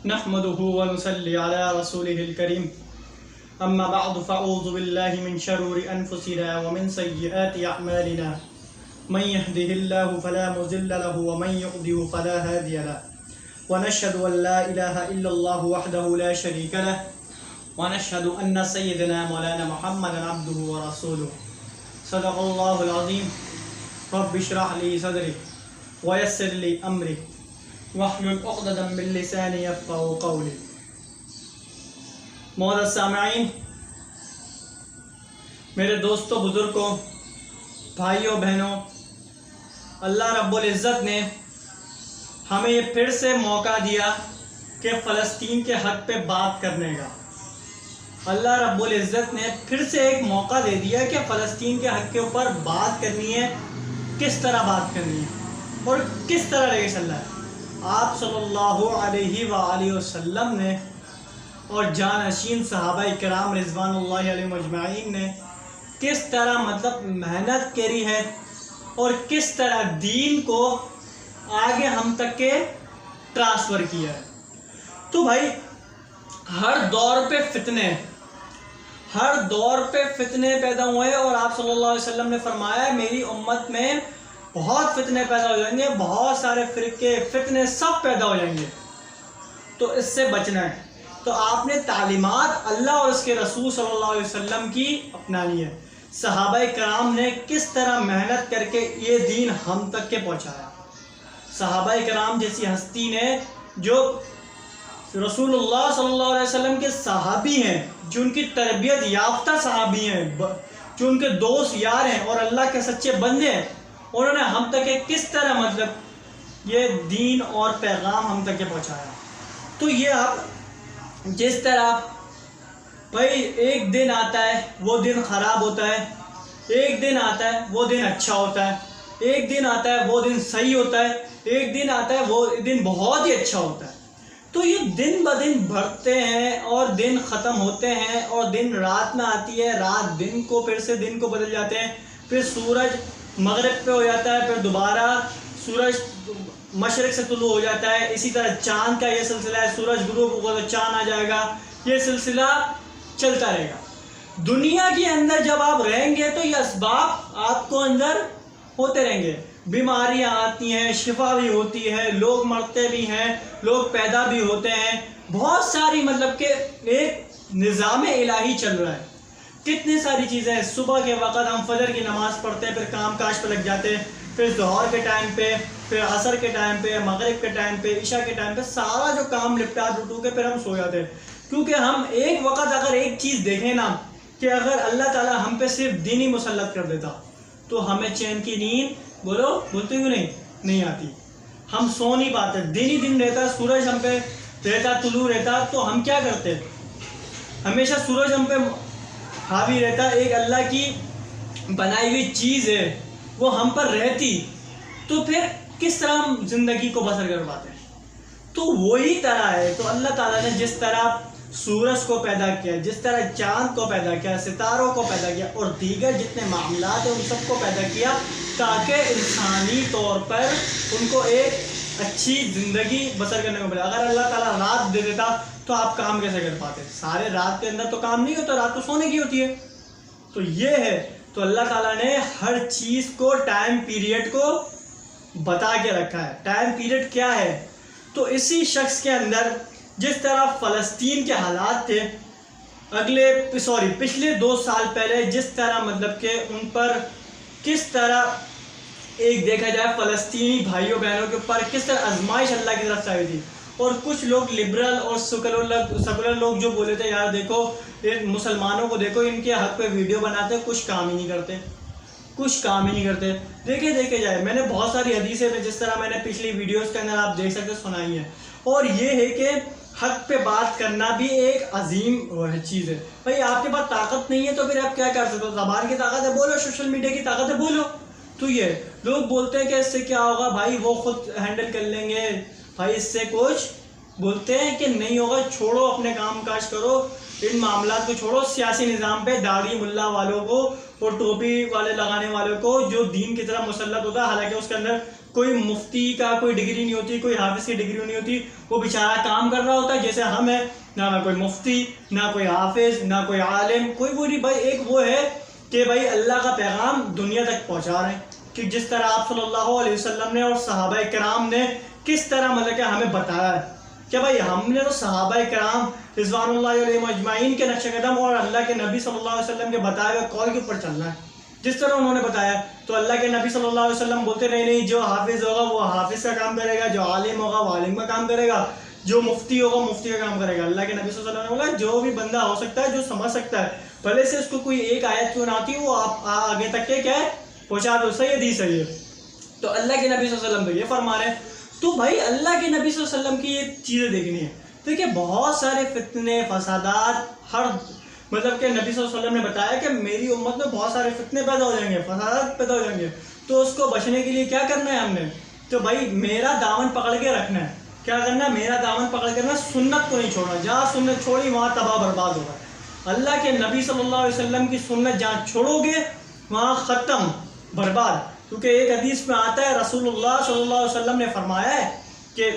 نحمده ونصلي على رسوله الكريم أما بعد فأعوذ بالله من شرور أنفسنا ومن سيئات أعمالنا من يهده الله فلا مضل له ومن يضلل فلا هادي له ونشهد أن لا إله إلا الله وحده لا شريك له ونشهد أن سيدنا مولانا محمدا عبده ورسوله صدق الله العظيم رب اشرح لي صدري ويسر لي أمري واحلل عقدة من لساني يفقهوا قولي. معزز سامعین، میرے دوستوں، بزرگوں، بھائیوں، بہنوں، اللہ رب العزت نے ہمیں یہ پھر سے موقع دیا کہ فلسطین کے حق پہ بات کرنے کا. اللہ رب العزت نے پھر سے ایک موقع دے دیا کہ فلسطین کے حق کے اوپر بات کرنی ہے. کس طرح بات کرنی ہے اور کس طرح لے کے چل رہا ہے. آپ صلی اللہ علیہ وآلہ وسلم نے اور جانشین صحابہ کرام رضوان اللہ علیہ مجمعین نے کس طرح محنت کری ہے اور کس طرح دین کو آگے ہم تک کے ٹرانسفر کیا ہے. تو بھائی، ہر دور پہ فتنے پیدا ہوئے اور آپ صلی اللہ علیہ وسلم نے فرمایا میری امت میں بہت فتنے پیدا ہو جائیں گے، بہت سارے فرقے فتنے سب پیدا ہو جائیں گے. تو اس سے بچنا ہے. تو آپ نے تعلیمات اللہ اور اس کے رسول صلی اللہ علیہ وسلم کی اپنانی ہے. صحابہ کرام نے کس طرح محنت کر کے یہ دین ہم تک کے پہنچایا. صحابہ کرام جیسی ہستی نے جو رسول اللہ صلی اللہ علیہ وسلم کے صحابی ہیں، جو ان کی تربیت یافتہ صحابی ہیں، جو ان کے دوست یار ہیں اور اللہ کے سچے بندے ہیں، انہوں نے ہم تک کس طرح یہ دین اور پیغام ہم تک کے پہنچایا. تو یہ آپ جس طرح بھائی ایک دن آتا ہے وہ دن خراب ہوتا ہے، ایک دن آتا ہے وہ دن اچھا ہوتا ہے، ایک دن آتا ہے وہ دن صحیح ہوتا ہے، ایک دن آتا ہے وہ دن بہت ہی اچھا ہوتا ہے. تو یہ دن بدن بڑھتے ہیں اور دن ختم ہوتے ہیں اور دن رات میں آتی ہے، رات دن کو پھر سے دن کو بدل جاتے ہیں، پھر سورج مغرب پہ ہو جاتا ہے، پھر دوبارہ سورج مشرق سے طلوع ہو جاتا ہے. اسی طرح چاند کا یہ سلسلہ ہے، سورج غروب ہوگا تو چاند آ جائے گا. یہ سلسلہ چلتا رہے گا. دنیا کے اندر جب آپ رہیں گے تو یہ اسباب آپ کو اندر ہوتے رہیں گے. بیماریاں آتی ہیں، شفا بھی ہوتی ہے، لوگ مرتے بھی ہیں، لوگ پیدا بھی ہوتے ہیں. بہت ساری کہ ایک نظام الہی چل رہا ہے. کتنی ساری چیزیں ہیں. صبح کے وقت ہم فجر کی نماز پڑھتے ہیں، پھر کام کاج پہ لگ جاتے ہیں، پھر ظہر کے ٹائم پہ، پھر عصر کے ٹائم پہ، مغرب کے ٹائم پہ، عشاء کے ٹائم پہ سارا جو کام لپٹا ڈٹو کے پھر ہم سو جاتے ہیں. کیونکہ ہم ایک وقت اگر ایک چیز دیکھیں نا کہ اگر اللہ تعالیٰ ہم پہ صرف دین ہی مسلط کر دیتا تو ہمیں چین کی نیند بولتے ہوئے نہیں آتی. ہم سو نہیں پاتے. دن ہی دن رہتا، سورج ہم پہ رہتا، طلوع رہتا، تو ہم کیا کرتے؟ ہمیشہ سورج ہم پہ حاوی رہتا. ایک اللہ کی بنائی ہوئی چیز ہے، وہ ہم پر رہتی، تو پھر کس طرح ہم زندگی کو بسر کر پاتے ہیں؟ تو وہی طرح ہے. تو اللہ تعالیٰ نے جس طرح سورج کو پیدا کیا، جس طرح چاند کو پیدا کیا، ستاروں کو پیدا کیا اور دیگر جتنے معاملات ہیں ان سب کو پیدا کیا تاکہ انسانی طور پر ان کو ایک اچھی زندگی بسر کرنے کو ملے. اگر اللہ تعالیٰ رات دے دیتا تو آپ کام کیسے کر پاتے؟ سارے رات کے اندر تو کام نہیں ہوتا، رات تو سونے کی ہوتی ہے. تو یہ ہے. تو اللہ تعالیٰ نے ہر چیز کو ٹائم پیریڈ کو بتا کے رکھا ہے. ٹائم پیریڈ کیا ہے؟ تو اسی شخص کے اندر جس طرح فلسطین کے حالات تھے پچھلے 2 سال پہلے، جس طرح کہ ان پر کس طرح ایک دیکھا جائے فلسطینی بھائیوں بہنوں کے اوپر کس طرح آزمائش اللہ کی طرف سے آئی تھی. اور کچھ لوگ لبرل اور سیکولر لوگ جو بولے تھے یار دیکھو مسلمانوں کو دیکھو، ان کے حق پہ ویڈیو بناتے کچھ کام ہی نہیں کرتے. دیکھے جائے. میں نے بہت ساری حدیثیں جس طرح میں نے پچھلی ویڈیوز کے اندر آپ دیکھ سکتے سنائی ہیں. اور یہ ہے کہ حق پہ بات کرنا بھی ایک عظیم چیز ہے. بھائی آپ کے پاس طاقت نہیں ہے تو پھر آپ کیا کر سکتے ہو؟ زبان کی طاقت ہے بولو، سوشل میڈیا کی طاقت ہے بولو. تو یہ لوگ بولتے ہیں کہ اس سے کیا ہوگا، بھائی وہ خود ہینڈل کر لیں گے، بھائی اس سے کچھ بولتے ہیں کہ نہیں ہوگا. چھوڑو، اپنے کام کاج کرو، ان معاملات کو چھوڑو. سیاسی نظام پہ داڑھی ملا والوں کو اور ٹوپی والے لگانے والوں کو جو دین کی طرح مسلط ہوتا ہے، حالانکہ اس کے اندر کوئی مفتی کا کوئی ڈگری نہیں ہوتی، کوئی حافظ کی ڈگری نہیں ہوتی، وہ بیچارہ کام کر رہا ہوتا ہے جیسے ہم ہیں، نہ کوئی مفتی، نہ کوئی حافظ، نہ کوئی عالم، کوئی وہ نہیں بھائی، ایک وہ ہے کہ بھائی اللہ کا پیغام دنیا تک پہنچا رہے ہیں، کہ جس طرح آپ صلی اللہ علیہ وسلم نے اور صحابہ کرام نے کس طرح مطلب کہ ہمیں بتایا ہے کہ بھائی ہم نے تو صحابہ کرام رضوان اللہ علیہم اجمعین کے نقش قدم اور اللہ کے نبی صلی اللہ علیہ وسلم کے بتائے ہوئے قول کے اوپر چلنا ہے جس طرح انہوں نے بتایا. تو اللہ کے نبی صلی اللہ علیہ وسلم بولتے نہیں جو حافظ ہوگا وہ حافظ کا کام کرے گا، جو عالم ہوگا وہ عالم کا کام کرے گا، جو مفتی ہوگا مفتی کا کام کرے گا. اللہ کے نبی صلی اللہ علیہ وسلم نے بولا جو بھی بندہ ہو سکتا ہے، جو سمجھ سکتا ہے، بھلے سے اس کو کوئی ایک آیت کیوں نہ آتی وہ آپ آگے تک کے کیا ہے پہنچا دو. صحیح حدیث صحیح ہے. تو اللہ کے نبی صلی اللہ علیہ وسلم تو یہ فرما رہے ہیں. تو بھائی اللہ کے نبی صلی اللہ علیہ وسلم کی یہ چیزیں دیکھنی ہے. دیکھیے بہت سارے فتنے فسادات ہر مطلب کہ نبی صلی اللہ علیہ وسلم نے بتایا کہ میری امت میں بہت سارے فتنے پیدا ہو جائیں گے، فسادات پیدا ہو جائیں گے. تو اس کو بچنے کے لیے کیا کرنا ہے ہم نے؟ تو بھائی میرا دامن پکڑ کے رکھنا ہے. کیا کرنا ہے؟ میرا دامن پکڑ کے رکھنا، سنت کو نہیں چھوڑنا. جہاں سنت چھوڑی وہاں تباہ برباد ہوگا. اللہ کے نبی صلی اللہ علیہ وسلم کی سنت جہاں چھوڑو گے وہاں ختم برباد. کیونکہ ایک حدیث میں آتا ہے رسول اللہ صلی اللہ علیہ وسلم نے فرمایا ہے کہ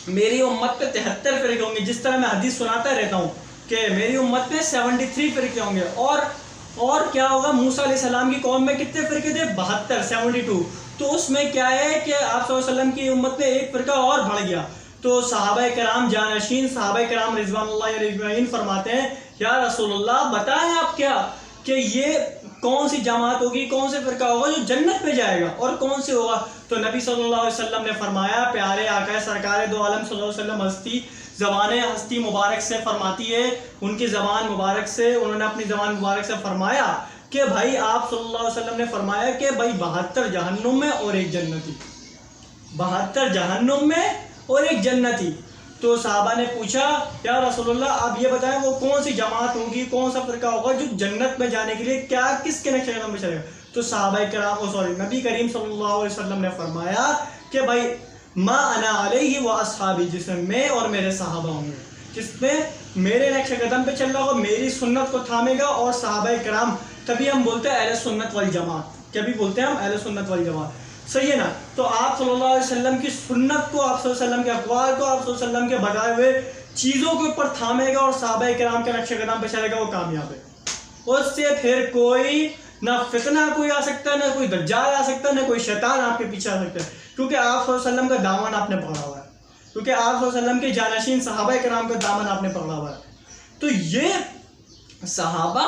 میری امت پہ 73 فرقے ہوں گے. جس طرح میں حدیث سناتا رہتا ہوں کہ میری امت میں 73 فرقے ہوں گے. اور کیا ہوگا؟ موسیٰ علیہ السلام کی قوم میں کتنے فرقے تھے؟ 72 72. تو اس میں کیا ہے کہ آپ صلی اللہ علیہ وسلم کی امت میں ایک فرقہ اور بڑھ گیا. تو صحابہ کرام جانشین صحابہ کرام رضوان اللہ علیہ اجمعین فرماتے ہیں یا رسول اللہ بتائیں آپ کیا کہ یہ کون سی جماعت ہوگی، کون سے فرقہ ہوگا جو جنت پہ جائے گا اور کون سے ہوگا؟ تو نبی صلی اللہ علیہ وسلم نے فرمایا، پیارے آقا سرکار دو عالم صلی اللہ علیہ وسلم زبان ہستی مبارک سے فرماتی ہے، ان کی زبان مبارک سے انہوں نے اپنی زبان مبارک سے فرمایا کہ بھائی آپ صلی اللہ علیہ وسلم نے فرمایا کہ بھائی 72 جہنم میں اور ایک جنتی، 72 جہنم میں اور ایک جنتی. تو صحابہ نے پوچھا یا رسول اللہ آپ یہ بتائیں وہ کون سی جماعت ہوگی، کون سا فرقہ ہوگا جو جنت میں جانے کے لیے کیا کس کے نقش قدم پہ چلے گا؟ تو صحابہ کرام نبی کریم صلی اللہ علیہ وسلم نے فرمایا کہ بھائی ما انا علیہ و اصحابی، جس میں میں اور میرے صحابہ ہوں گے، جس میں میرے نقش قدم پہ چل رہا ہوگا، میری سنت کو تھامے گا. اور صحابہ کرام تبھی ہم بولتے ہیں اہل سنت والجماعت. کبھی بولتے ہیں ہم اہل سنت والجماعت. صحیح ہے نا؟ تو آپ صلی اللہ علیہ وسلم کی سنت کو، آپ صلی اللہ علیہ وسلم کے اقوال کو، آپ صلی اللہ علیہ وسلم کے بتائے ہوئے چیزوں کے اوپر تھامے گا اور صحابہ کرام کے نقش قدم پہ چلے گا، وہ کامیاب ہے. اس سے پھر کوئی نہ فتنہ کوئی آ سکتا ہے، نہ کوئی دجال آ سکتا ہے، نہ کوئی شیطان آپ کے پیچھے آ سکتا ہے. کیونکہ آپ صلی اللہ علیہ وسلم کا دامن آپ نے پکڑا ہوا ہے، کیونکہ آپ صلی اللہ علیہ وسلم کے جانشین صحابہ کرام کا دامن آپ نے پکڑا ہوا ہے. تو یہ صحابہ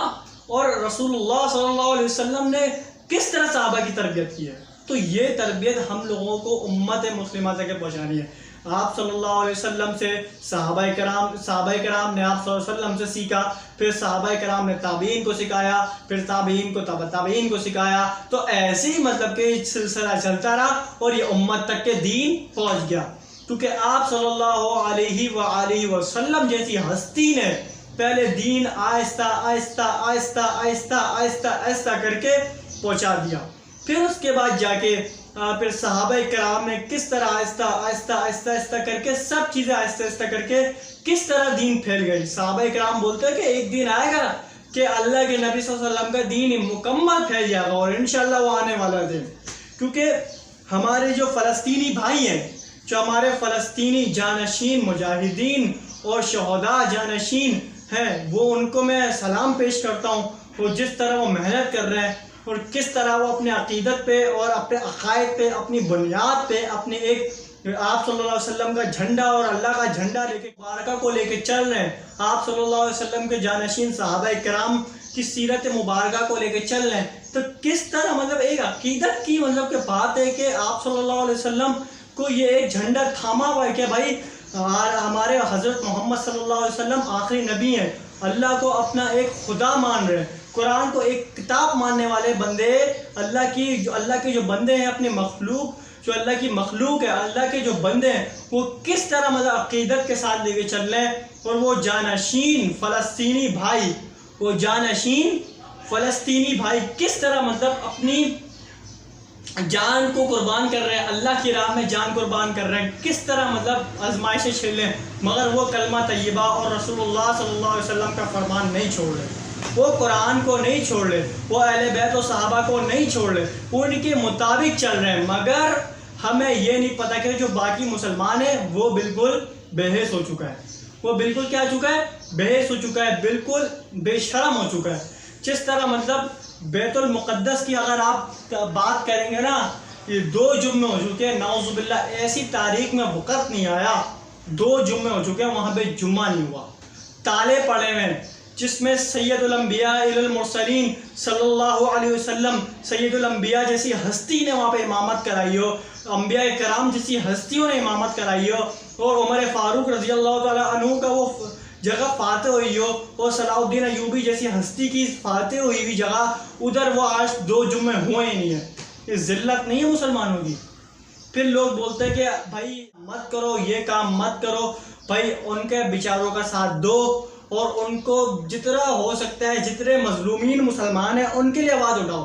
اور رسول اللہ صلی اللہ علیہ وسلم نے کس طرح صحابہ کی تربیت کی ہے. تو یہ تربیت ہم لوگوں کو امت مسلمہ تک پہنچانی ہے. آپ صلی اللہ علیہ وسلم سے صحابہ کرام نے آپ صلی اللہ علیہ وسلم سے سیکھا، پھر صحابہ کرام نے تابعین کو سکھایا، پھر تابعین کو تبع تابعین کو سکھایا. تو ایسے ہی مطلب کہ سلسلہ چلتا رہا اور یہ امت تک کے دین پہنچ گیا. کیونکہ آپ صلی اللہ علیہ وآلہ وسلم جیسی ہستی نے پہلے دین آہستہ آہستہ آہستہ آہستہ آہستہ آہستہ کر کے پہنچا دیا. پھر اس کے بعد جا کے پھر صحابہ کرام نے کس طرح آہستہ آہستہ آہستہ آہستہ کر کے سب چیزیں آہستہ آہستہ کر کے کس طرح دین پھیل گئی. صحابہ کرام بولتے ہیں کہ ایک دن آئے گا کہ اللہ کے نبی صلی اللہ علیہ وسلم کا دین مکمل پھیل جائے گا، اور انشاءاللہ وہ آنے والا دن. کیونکہ ہمارے جو فلسطینی بھائی ہیں، جو ہمارے فلسطینی جانشین مجاہدین اور شہداء جانشین ہیں، وہ ان کو میں سلام پیش کرتا ہوں. وہ جس طرح وہ محنت کر رہے ہیں اور کس طرح وہ اپنے عقیدت پہ اور اپنے عقائد پہ، اپنی بنیاد پہ، اپنے ایک آپ صلی اللہ علیہ وسلم کا جھنڈا اور اللہ کا جھنڈا لے کے مبارکہ کو لے کے چل رہے ہیں. آپ صلی اللہ علیہ وسلم کے جانشین صحابہ کرام کی سیرت مبارکہ کو لے کے چل رہے ہیں. تو کس طرح مطلب ایک عقیدت کی مطلب کہ بات ہے کہ آپ صلی اللہ علیہ وسلم کو یہ ایک جھنڈا تھاما ہوا ہے کہ بھائی ہمارے حضرت محمد صلی اللہ علیہ وسلم آخری نبی ہیں، اللہ کو اپنا ایک خدا مان رہے ہیں، قرآن کو ایک کتاب ماننے والے بندے، اللہ کے جو بندے ہیں، اپنی مخلوق جو اللہ کی مخلوق ہے، اللہ کے جو بندے ہیں، وہ کس طرح مطلب عقیدت کے ساتھ لے کے چل رہے ہیں. اور وہ جانشین فلسطینی بھائی کس طرح مطلب اپنی جان کو قربان کر رہے ہیں، اللہ کی راہ میں جان قربان کر رہے ہیں، کس طرح مطلب آزمائشیں جھیلیں، مگر وہ کلمہ طیبہ اور رسول اللہ صلی اللہ علیہ وسلم کا فرمان نہیں چھوڑ رہے، وہ قرآن کو نہیں چھوڑ رہے، وہ اہل بیت و صحابہ کو نہیں چھوڑ رہے، وہ ان کے مطابق چل رہے ہیں. مگر ہمیں یہ نہیں پتا کہ جو باقی مسلمان ہیں وہ بالکل بے حیث ہو چکا ہے، وہ بالکل کیا چکا ہے، بے حیث ہو چکا ہے، بالکل بے شرم ہو چکا ہے. جس طرح مطلب بیت المقدس کی اگر آپ بات کریں گے نا، یہ 2 جمعے ہو چکے ہیں، نعوذ باللہ ایسی تاریخ میں وقت نہیں آیا، 2 جمعے ہو چکے ہیں وہاں پہ جمعہ نہیں ہوا، تالے پڑے ہوئے، جس میں سید الانبیاء المرسلین صلی اللہ علیہ وسلم، سید الانبیاء جیسی ہستی نے وہاں پہ امامت کرائی ہو، انبیاء کرام جیسی ہستیوں نے امامت کرائی ہو، اور عمر فاروق رضی اللہ تعالیٰ عنہ کا وہ جگہ فاتح ہوئی ہو، اور صلاح الدین ایوبی جیسی ہستی کی فاتح ہوئی جگہ ادھر وہ آج 2 جمعے ہوئے ہی نہیں ہیں. یہ ذلت نہیں ہے مسلمانوں کی؟ پھر لوگ بولتے ہیں کہ بھائی مت کرو، یہ کام مت کرو. بھائی ان کے بیچاروں کا ساتھ دو، اور ان کو جتنا ہو سکتا ہے، جتنے مظلومین مسلمان ہیں ان کے لیے آواز اٹھاؤ،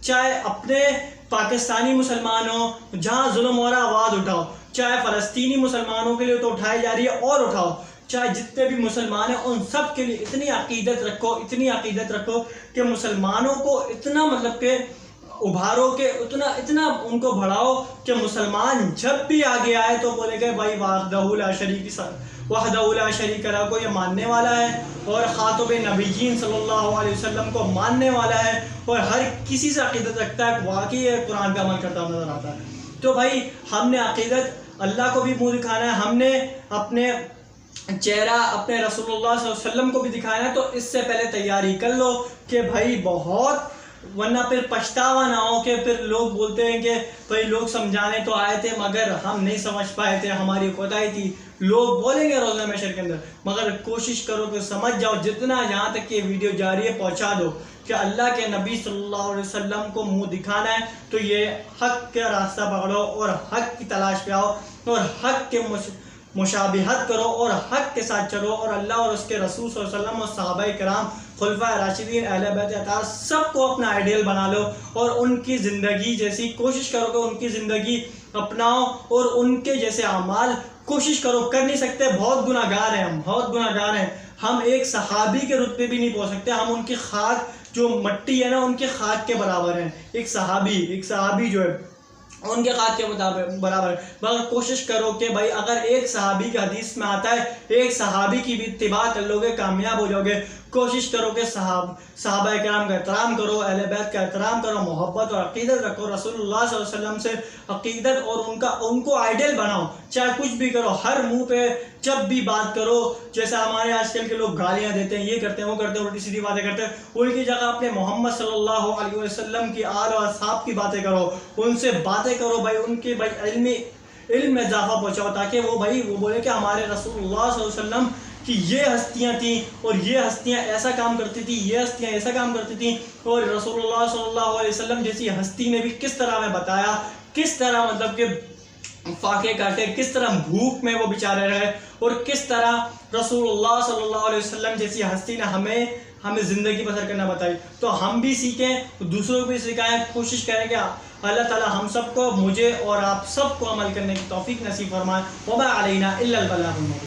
چاہے اپنے پاکستانی مسلمان ہوں جہاں ظلم ہو رہا ہے آواز اٹھاؤ، چاہے فلسطینی مسلمانوں کے لیے تو اٹھائی جا رہی ہے اور اٹھاؤ، چاہے جتنے بھی مسلمان ہیں ان سب کے لیے اتنی عقیدت رکھو، اتنی عقیدت رکھو کہ مسلمانوں کو اتنا مطلب کہ ابھارو، کہ اتنا ان کو بڑھاؤ کہ مسلمان جب بھی آگے آئے تو بولے گئے بھائی وحدہ لا شریک لہ کو یہ ماننے والا ہے، اور خاتم نبیین صلی اللہ علیہ وسلم کو ماننے والا ہے، اور ہر کسی سے عقیدت رکھتا ہے، واقعی یہ قرآن پہ عمل کرتا نظر آتا ہے. تو بھائی ہم نے عقیدت اللہ کو بھی منہ دکھانا ہے، ہم نے اپنے چہرہ اپنے رسول اللہ صلی اللہ علیہ وسلم کو بھی دکھانا ہے. تو اس سے پہلے تیاری کر لو کہ بھائی بہت، ورنہ پھر پچھتاوا نہ ہو کہ پھر لوگ بولتے ہیں کہ بھائی لوگ سمجھانے تو آئے تھے مگر ہم نہیں سمجھ پائے تھے، ہماری کوتاہی تھی. لوگ بولیں گے روزہ محشر کے اندر، مگر کوشش کرو کہ سمجھ جاؤ، جتنا یہاں تک کہ ویڈیو جاری ہے پہنچا دو کہ اللہ کے نبی صلی اللہ علیہ وسلم کو منہ دکھانا ہے تو یہ حق کا راستہ پکڑو اور حق کی تلاش پہ آؤ اور حق کے مشابہت کرو اور حق کے ساتھ چلو، اور اللہ اور اس کے رسول صلی اللہ علیہ وسلم اور صحابہ کرام، خلفائے راشدین، اہل بیت اطہار سب کو اپنا آئیڈیل بنا لو اور ان کی زندگی جیسی کوشش کرو کہ ان کی زندگی اپناؤ اور ان کے جیسے اعمال کوشش کرو. کر نہیں سکتے، بہت گناہ گار ہیں، ہم بہت گناہ گار ہیں، ہم ایک صحابی کے رتبے بھی نہیں پہنچ سکتے، ہم ان کی خاک جو مٹی ہے نا ان کی خاک کے برابر ہیں. ایک صحابی جو ہے ان کے خاک کے برابر ہے. مگر کوشش کرو کہ بھائی اگر ایک صحابی کا حدیث میں آتا ہے ایک صحابی کی بھی اتباع کر لو گے کامیاب ہو جاؤ گے. کوشش کرو کہ صحابہ کرام کا احترام کرو، اہل بیت کا احترام کرو، محبت اور عقیدت رکھو، رسول اللہ صلی اللہ علیہ وسلم سے عقیدت اور ان کو آئیڈیل بناؤ. چاہے کچھ بھی کرو، ہر منہ پہ جب بھی بات کرو، جیسے ہمارے آج کل کے لوگ گالیاں دیتے ہیں، یہ کرتے ہیں وہ کرتے ہیں، الٹی سیدھی باتیں کرتے ہیں، ان کی جگہ اپنے محمد صلی اللہ علیہ وسلم کی آل و اصحاب کی باتیں کرو، ان سے باتیں کرو بھائی، ان کے بھائی علم میں اضافہ پہنچاؤ تاکہ وہ بولے کہ ہمارے رسول اللہ صلی اللہ علیہ وسلم کہ یہ ہستیاں تھیں اور یہ ہستیاں ایسا کام کرتی تھیں، یہ ہستیاں ایسا کام کرتی تھیں، اور رسول اللہ صلی اللہ علیہ وسلم جیسی ہستی نے بھی کس طرح ہمیں بتایا، کس طرح مطلب کہ فاقے کاٹے، کس طرح بھوک میں وہ بیچارے رہے، اور کس طرح رسول اللہ صلی اللہ علیہ وسلم جیسی ہستی نے ہمیں زندگی بسر کرنا بتائی. تو ہم بھی سیکھیں، دوسروں کو بھی سکھائیں، کوشش کریں کہ اللہ تعالی ہم سب کو، مجھے اور آپ سب کو عمل کرنے کی توفیق نصیب فرمائے. وما علینا الا البلاغ المبین.